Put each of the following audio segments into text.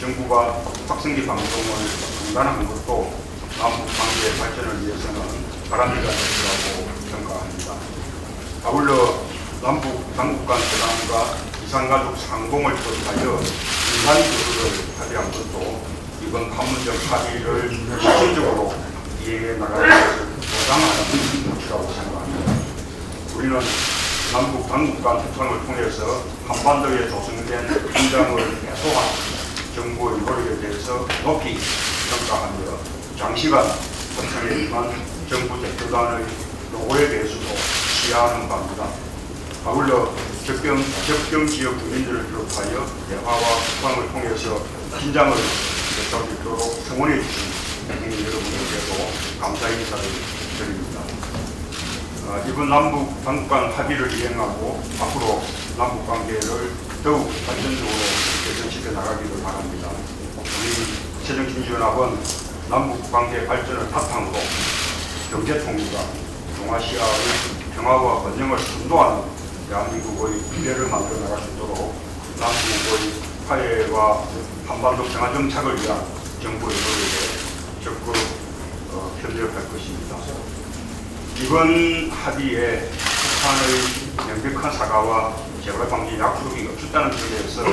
정부가 확성기 방송을 중단한 것도 남북 관계 발전을 위해서는 바람직한 것이라고 평가합니다. 아울러 남북 당국 간 회담과 이산가족 상봉을 도입하여 인간 교류를 합의한 것도 이번 판문점 합의를 실질적으로 이행해 나가는 것을 보장하는 조치라고 생각합니다. 우리는 남북 당국 간 협상을 통해서 한반도에 조성된 긴장을 해소한 정부의 노력에 대해서 높이 평가하며 장시간 협상에 임한 정부 대표단의 노고에 대해서도 시야하는 바입니다. 아울러 접경 지역 주민들을 비롯하여 대화와 협상을 통해서 긴장을 해소할 수 있도록 성원해 주신 국민 여러분에게도 감사 인사를 드립니다. 이번 남북 당국 간 합의를 이행하고 앞으로 남북 관계를 더욱 발전적으로 개선시켜 나가기를 바랍니다. 우리 새정치민주연합은 남북 관계 발전을 바탕으로 경제 통일과 동아시아의 평화와 번영을 선도하는 대한민국의 미래를 만들어 나갈 수 있도록 남북의 화해와 한반도 평화 정착을 위한 정부의 노력에 적극 협력할 것입니다. 이번 합의에 북한의 명백한 사과와 재발 방지 약속이 없었다는 점에서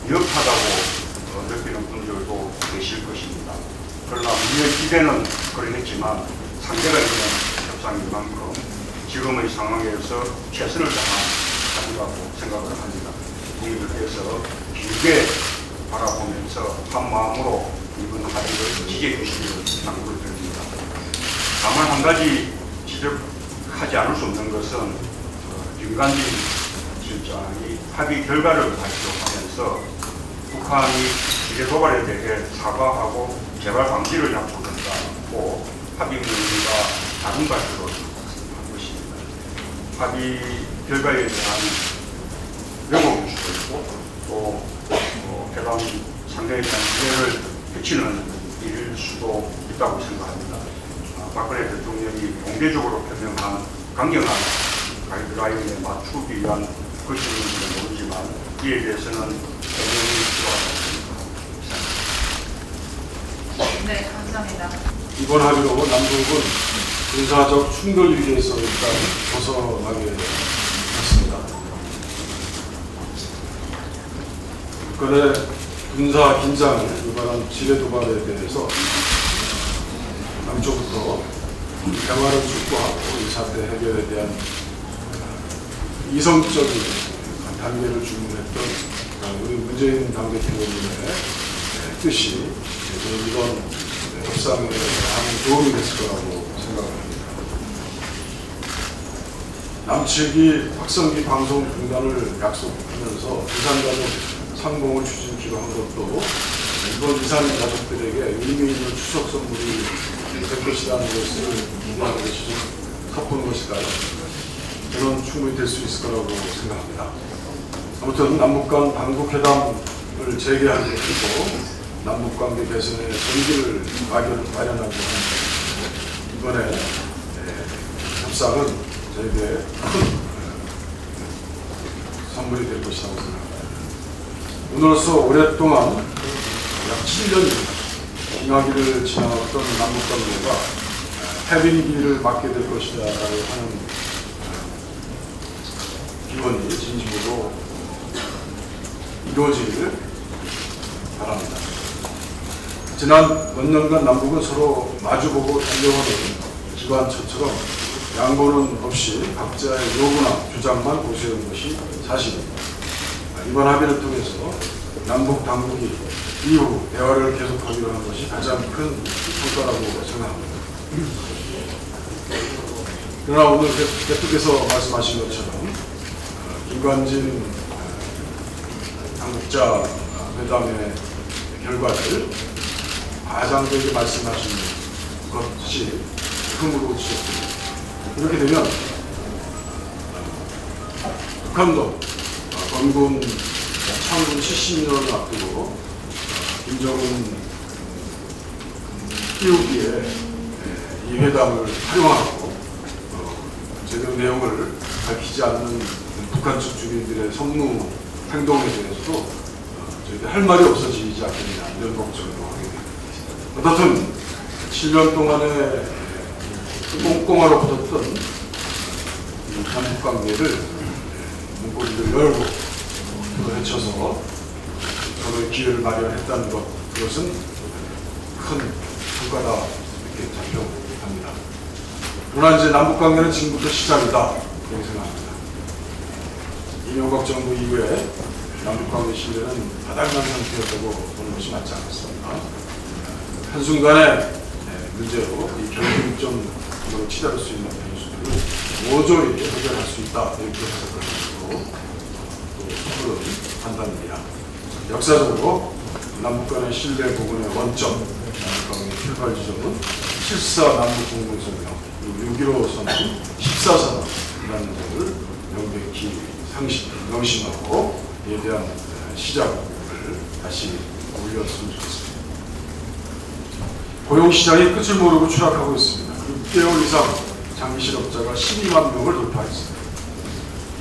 미흡하다고 느끼는 분들도 계실 것입니다. 그러나 우리의 기대는 그러했지만 상대가 있는 협상인 만큼 지금의 상황에서 최선을 다한 합의라고 생각을 합니다. 국민들께서 길게 바라보면서 한 마음으로 이번 합의를 지지해 주시기를 당부를 드립니다. 다만 한 가지 지적하지 않을 수 없는 것은 김관진 실장이 합의 결과를 발표하면서 북한이 기계 도발에 대해 사과하고 재발 방지를 약속했다고 합의 문의가 다른 발표로 한 것입니다. 합의 결과에 대한 왜곡일 수도 있고 또 회담 상대에 대한 기회를 해치는 일일 수도 있다고 생각합니다. 박근혜 대통령이 공개적으로 표명한 강경한 가이드라인에 맞추기 위한 것인지는 모르지만 이에 대해서는 해명이 필요하다고 생각합니다. 네, 감사합니다. 이번 합의로 남북은 군사적 충돌 위기에서 일단 벗어나게 됐습니다. 북한의 군사 긴장을 유발한 지뢰 도발에 대해서 남쪽부터 평화를 촉구하고 이 사태 해결에 대한 이성적인 단계를 주문했던 우리 문재인 당대표님의 뜻이 이번 협상에 하는 도움이 됐을 거라고 생각합니다. 남측이 확성기 방송 중단을 약속하면서 이산가족 상봉을 추진키로 한 것도 이번 이산 가족들에게 의미 있는 추석 선물이 될 것이라는 것을 기대하는 것이 좀 섣부른 것일까요? 저는 충분히 될 수 있을 거라고 생각합니다. 아무튼 남북 간 당국회담을 재개하기로 했고 남북관계 개선의 전기를 마련하고 하는 이번에 협상은 저에게 큰 선물이 될 것이라고 생각합니다. 오늘로써 오랫동안 약 7년 빙하기를 지나왔던 남북관계가 해빙기를 맞게 될 것이라고 하는 기원이 진심으로 이루어지기를 바랍니다. 지난 몇 년간 남북은 서로 마주보고 달려오는 기관처럼 양보는 없이 각자의 요구나 주장만 고수하는 것이 사실입니다. 이번 합의를 통해서 남북 당국이 이후 대화를 계속하기로 한 것이 가장 큰 성과라고 생각합니다. 그러나 오늘 대표께서 말씀하신 것처럼 김관진 당국자 회담의 결과를 과장되게 말씀하신 것이 흠으로 치셨습니다. 이렇게 되면 북한도 건군 창군 70년을 앞두고 김정은 키우기에 이 회담을 활용하고 제대로 내용을 밝히지 않는 북한 측 주민들의 선무 행동에 대해서도 저희가 할 말이 없어지지 않겠느냐 이런 걱정도 하게 됩니다. 어떻든 7년 동안에 꽁꽁하러 붙었던 남북 관계를 문고리를 열고 헤쳐서 서로의 기회를 마련했다는 것, 그것은 큰 성과다 이렇게 잡혀갑니다. 그러나 이제 남북 관계는 지금부터 시작이다 이렇게 생각합니다. 이명박 정부 이후에 남북 관계 신뢰는 바닥난 상태였다고 보는 것이 맞지 않았습니다. 한순간에 문제로 이 경쟁점으로 치달을 수 있는 변수들을 모조리 해결할 수 있다 이렇게 해석할 것이고 또 그런 판단입니다. 역사적으로 남북 간의 신뢰 부분의 원점, 남북 간의 출발 지점은 7.4 남북 공동성명, 그리고 6.15 선언, 14선언이라는 점을 명백히 명심하고 이에 대한 시작을 다시 올렸으면 좋겠습니다. 고용시장이 끝을 모르고 추락하고 있습니다. 6개월 이상 장기 실업자가 12만 명을 돌파했습니다.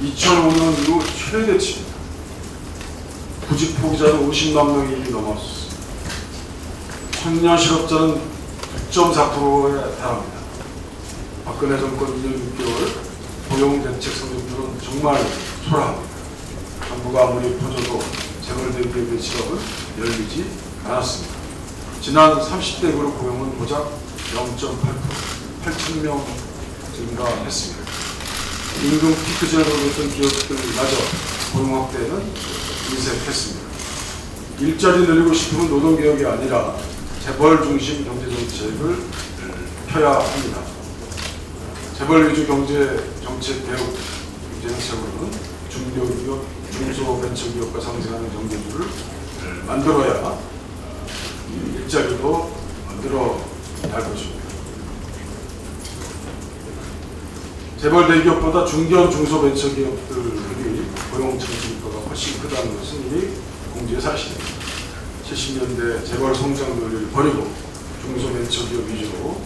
2005년 이후 최대치입니다. 구직 포기자는 50만 명이 넘었습니다. 청년 실업자는 9.4%에 달합니다. 박근혜 정권 2년 6개월 고용대책 성적표는 정말 초라합니다. 정부가 아무리 퍼져도 재벌 대기업의 직업은 열리지 않았습니다. 지난 30대 그룹 고용은 고작 0.8%, 8,000명 증가했습니다. 임금 피크 제로로 했던 기업들마저 고용 확대는 인색했습니다. 일자리 늘리고 싶으면 노동개혁이 아니라 재벌 중심 경제정책을 펴야 합니다. 재벌 위주 경제정책 개혁 정책으로는 중소기업, 중소벤처기업과 상생하는 경제주를 만들어야 일자리도 늘어날 것입니다. 재벌 대기업보다 중견 중소벤처기업들이 고용 창출효과가 훨씬 크다는 것은 이미 공지의 사실입니다. 70년대 재벌 성장 논리를 버리고 중소벤처기업 위주로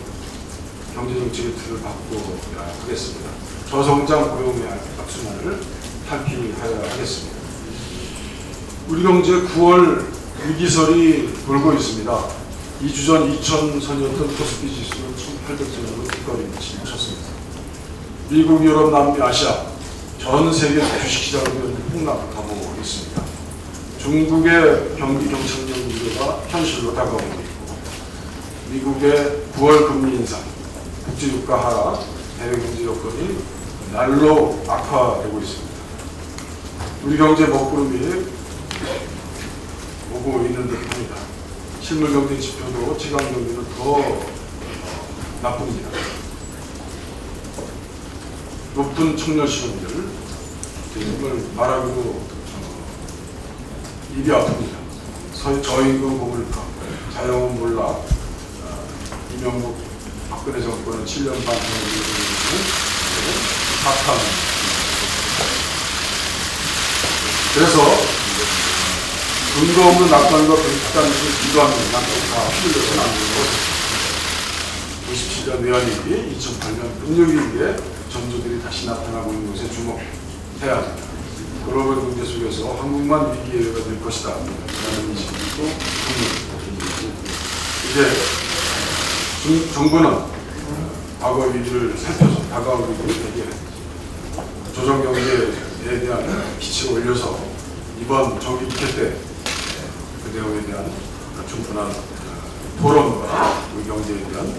경제정책의 틀을 바꿔야 하겠습니다. 저성장 고용의 악순환을 탈피해야 하겠습니다. 우리 경제 9월 위기설이 돌고 있습니다. 2주 전 2000선이었던 코스피 지수는 1800점으로 뒷걸음을 쳤습니다. 미국, 유럽, 남미, 아시아 전 세계 주식시장은 폭락하고 있습니다. 중국의 경기 경착륙 우려가 현실로 다가오고 있고, 미국의 9월 금리 인상, 국제유가 하락, 해외 경제 여건이 날로 악화되고 있습니다. 우리 경제 먹구름이 오고 있는 듯합니다. 실물 경제 지표도 체감 경기는 더 나쁩니다. 높은 청년 실업률, 정말 말하기도 입이 아픕니다. 저임금 고물가, 자영업 몰락, 이명박 박근혜 정권은 7년 반 동안 사탕. 그래서 근거 없는 낙관과 불특단을 기도하는 낙관을 다 휘둘려서는 안 되고 97년 외환위기, 2008년 금융위기에 전조들이 다시 나타나고 있는 것에 주목해야 합니다. 글로벌 경제 속에서 한국만 위기 예외가 될 것이다 라는 인식도 분명합니다. 이제 정부는 과거 위기를 살펴서 다가올 위기를 대비해 조정경제에 대한 기치를 올려서 이번 정기 국회 때 그 내용에 대한 충분한 토론과 우리 경제에 대한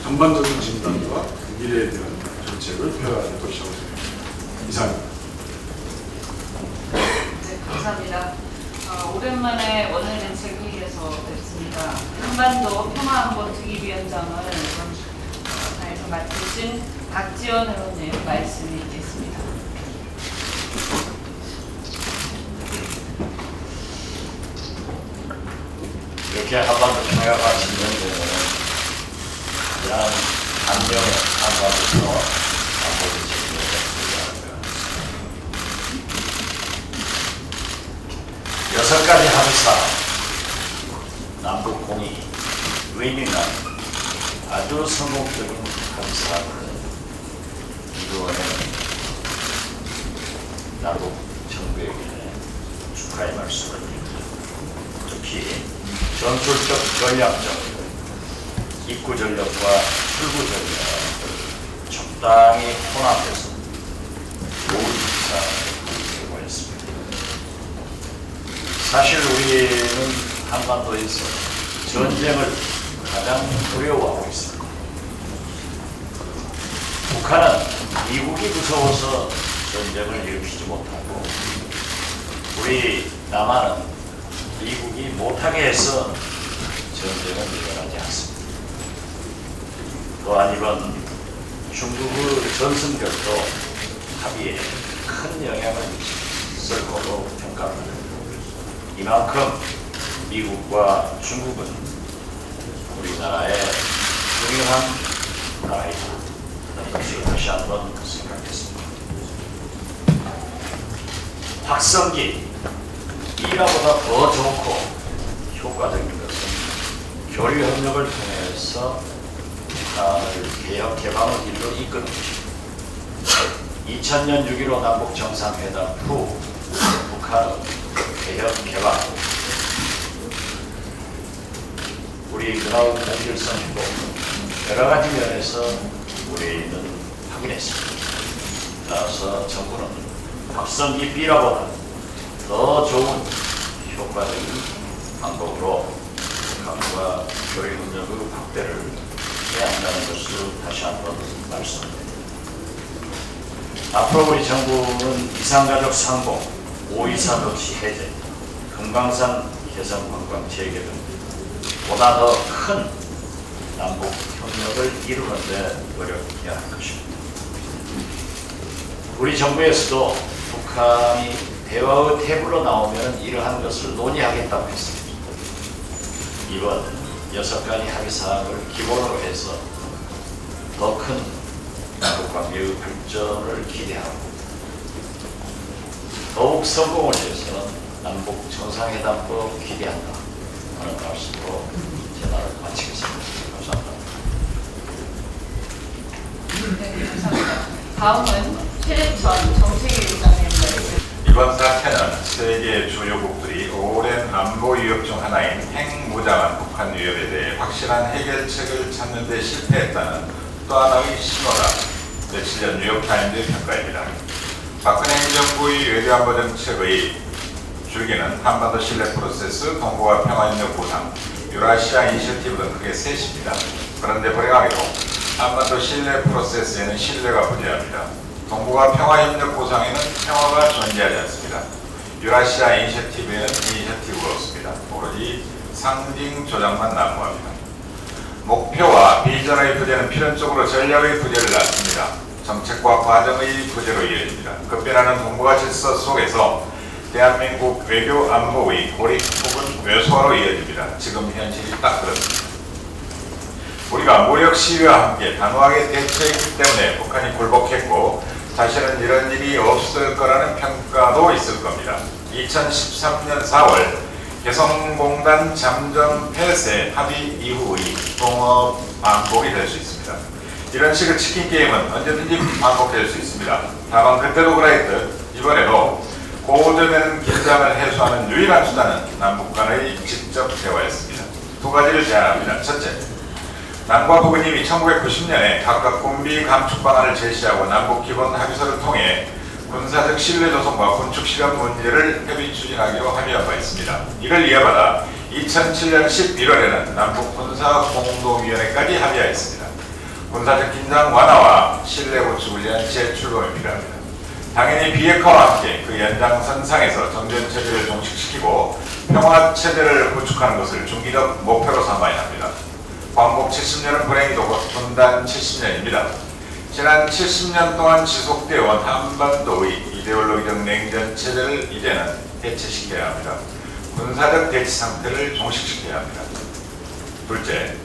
전반적인 진단과 미래에 대한 정책을 펴야 할 것이라고 생각합니다. 이상입니다. 네, 감사합니다. 오랜만에 원내대책회의에서 뵙습니다. 한반도 평화안보 특위위원장을 당에서 맡으신 박지원 의원님 말씀이 있겠습니다. 이렇게 한반도 평화가 진전되는 이러한 안정의 한반도에서 안보를 지키는 6가지 항상 남북 공이 의미 있는 아주 성공적인 항상을 이루어낸 남북 정부에게 축하의 말씀을 드립니다. 특히 전술적 전략적, 입구 전력과 출구 전략을 적당히 혼합해서 좋은 기사를 제공했습니다. 사실 우리는 한반도에서 전쟁을 가장 두려워하고 있습니다. 북한은 미국이 무서워서 전쟁을 일으키지 못하고, 우리 남한은 미국이 못하게 해서 전쟁을 일어나지 않습니다. 또한 이번 중국의 전승절도 합의에 큰 영향을 미칠 것으로 평가합니다. 이만큼 미국과 중국은 우리나라의 중요한 나라이다. 이것을 다시 한번 생각했습니다. 확성기 B라보다 더 좋고 효과적인 것은 교류 협력을 통해서 북한을 개혁 개방의 길로 이끄는 것입니다. 2000년 6.15 남북 정상회담 후 북한은 개혁 개방, 우리 문화의 연결성이고 여러 가지 면에서 우리는 확인했습니다. 따라서 정부는 확성기 B라보다 더 좋은 효과적인 방법으로 북한과 교류 협력의 확대를 해야 한다는 것을 다시 한번 말씀드립니다. 앞으로 우리 정부는 이산가족 상봉, 5.24 도시 해제, 금강산 개성 관광 재개 등 보다 더 큰 남북 협력을 이루는 데 노력해야 할 것입니다. 우리 정부에서도 북한이 대화의 테이블로 나오면 이러한 것을 논의하겠다고 했습니다. 이번 6가지 합의사항을 기본으로 해서 더 큰 남북관계의 발전을 기대하고 더욱 성공을 위해서는 남북 정상회담도 기대한다 하는 말씀으로 제 말을 마치겠습니다. 감사합니다. 네, 감사합니다. 다음은 최재천 정책위원장님 말씀. 이번 사태는 세계 주요국들이 오랜 안보 위협 중 하나인 핵무장한 북한 위협에 대해 확실한 해결책을 찾는 데 실패했다는 또 하나의 신호다. 며칠 전 뉴욕타임즈의 평가입니다. 박근혜 행정부의 외교안보 정책의 줄기는 한반도 신뢰 프로세스, 동북아 평화협력 보상, 유라시아 이니셔티브 등 크게 셋입니다. 그런데 불행하게도 한반도 신뢰 프로세스에는 신뢰가 부재합니다. 동북아 평화협력 보상에는 평화가 존재하지 않습니다. 유라시아 이니셔티브에는 이니셔티브가 없습니다. 오로지 상징 조작만 난무합니다. 목표와 비전의 부재는 필연적으로 전략의 부재를 낳습니다. 정책과 과정의 부재로 이어집니다. 급변하는 동북아 질서 속에서 대한민국 외교 안보의 고립 혹은 왜소화로 이어집니다. 지금 현실이 딱 그렇습니다. 우리가 무력 시위와 함께 단호하게 대처했기 때문에 북한이 굴복했고 다시는 이런 일이 없을 거라는 평가도 있을 겁니다. 2013년 4월 개성공단 잠정 폐쇄 합의 이후의 동업 반복이 될 수 있습니다. 이런 식의 치킨 게임은 언제든지 반복될 수 있습니다. 다만 그때도 그랬듯 이번에도 고조되는 긴장을 해소하는 유일한 수단은 남북 간의 직접 대화였습니다. 두 가지를 제안합니다. 첫째, 남과 북은 이미 1990년에 각각 군비 감축 방안을 제시하고 남북 기본 합의서를 통해 군사적 신뢰 조성과 군축 시간 문제를 협의 추진하기로 합의한 바 있습니다. 이를 이어받아 2007년 11월에는 남북 군사 공동위원회까지 합의하였습니다. 군사적 긴장 완화와 신뢰 구축을 위한 재출범이 필요합니다. 당연히 비핵화와 함께 그 연장선상에서 정전 체제를 종식시키고 평화 체제를 구축하는 것을 중기적 목표로 삼아야 합니다. 광복 70년은 불행히도 곧 분단 70년입니다. 지난 70년 동안 지속되어 온 한반도의 이데올로기적 냉전 체제를 이제는 해체시켜야 합니다. 군사적 대치 상태를 종식시켜야 합니다. 둘째,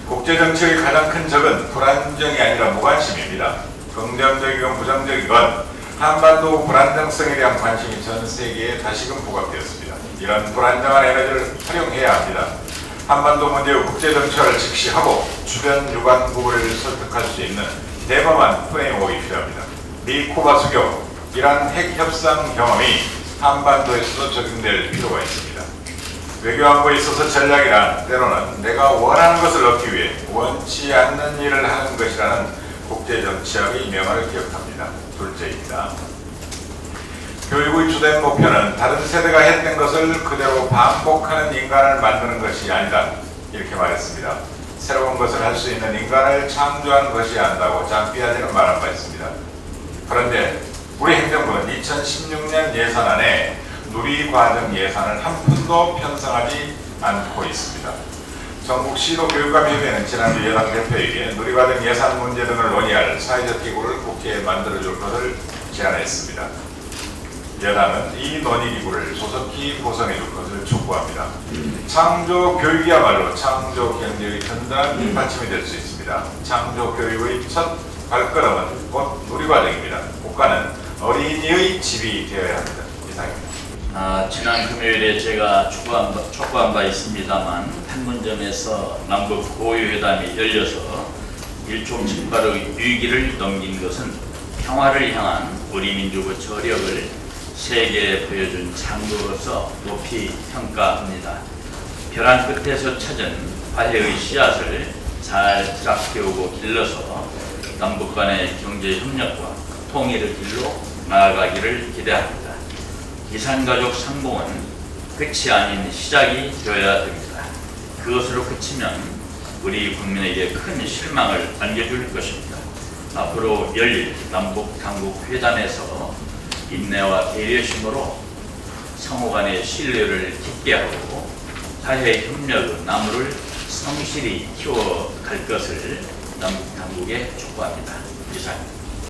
국제정책의 가장 큰 적은 불안정이 아니라 무관심입니다. 긍정적이건 부정적이건 한반도 불안정성에 대한 관심이 전 세계에 다시금 부각되었습니다. 이런 불안정한 에너지를 활용해야 합니다. 한반도 문제의 국제정책을 직시하고 주변 유관국을 설득할 수 있는 대범한 프레임워크가 필요합니다. 미, 쿠바 수교, 이란 핵 협상 경험이 한반도에서도 적용될 필요가 있습니다. 외교안보에 있어서 전략이란 때로는 내가 원하는 것을 얻기 위해 원치 않는 일을 하는 것이라는 국제정치학의 명언을 기억합니다. 둘째입니다. 교육의 주된 목표는 다른 세대가 했던 것을 그대로 반복하는 인간을 만드는 것이 아니다. 이렇게 말했습니다. 새로운 것을 할 수 있는 인간을 창조하는 것이 한다고 장피아제는 말한 바 있습니다. 그런데 우리 행정부는 2016년 예산안에 누리과정 예산을 한 푼도 편성하지 않고 있습니다. 전국 시도 교육감협의회는 지난주 여당 대표에게 누리과정 예산 문제 등을 논의할 사회적 기구를 국회에 만들어줄 것을 제안했습니다. 여당은 이 논의기구를 조속히 구성해줄 것을 촉구합니다. 창조 교육이야말로 창조 경제의 든든한 뒷받침이 될 수 있습니다. 창조 교육의 첫 발걸음은 곧 누리과정입니다. 국가는 어린이의 집이 되어야 합니다. 이상입니다. 지난 금요일에 제가 촉구한 바 있습니다만 판문점에서 남북 고위회담이 열려서 일촉즉발의 위기를 넘긴 것은 평화를 향한 우리 민족의 저력을 세계에 보여준 창조로서 높이 평가합니다. 벼랑 끝에서 찾은 화해의 씨앗을 잘 키우고 길러서 남북 간의 경제 협력과 통일의 길로 나아가기를 기대합니다. 이산가족 상봉은 끝이 아닌 시작이 되어야 됩니다. 그것으로 그치면 우리 국민에게 큰 실망을 안겨줄 것입니다. 앞으로 열릴 남북 당국 회담에서 인내와 배려심으로 상호 간의 신뢰를 깊게 하고 화해 협력의 나무를 성실히 키워갈 것을 남북 당국에 촉구합니다. 이상입니다.